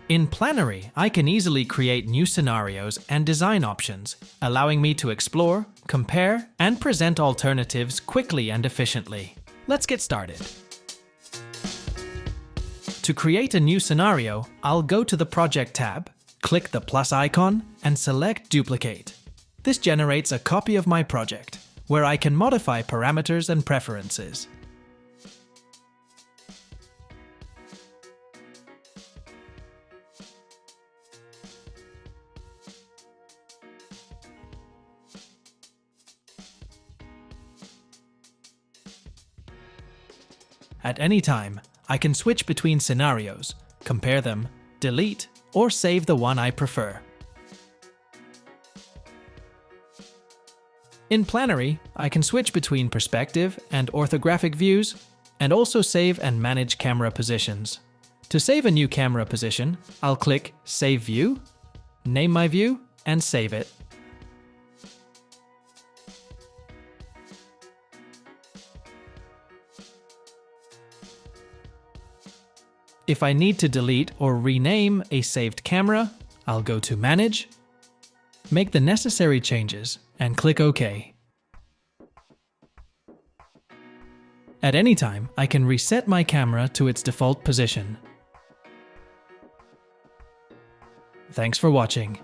In Planary, I can easily create new scenarios and design options, allowing me to explore, compare, and present alternatives quickly and efficiently. Let's get started. To create a new scenario, I'll go to the Project tab, click the plus icon, and select Duplicate. This generates a copy of my project, where I can modify parameters and preferences. At any time, I can switch between scenarios, compare them, delete, or save the one I prefer. In Planary, I can switch between perspective and orthographic views, and also save and manage camera positions. To save a new camera position, I'll click Save View, name my view, and save it. If I need to delete or rename a saved camera, I'll go to Manage, make the necessary changes, and click OK. At any time, I can reset my camera to its default position. Thanks for watching.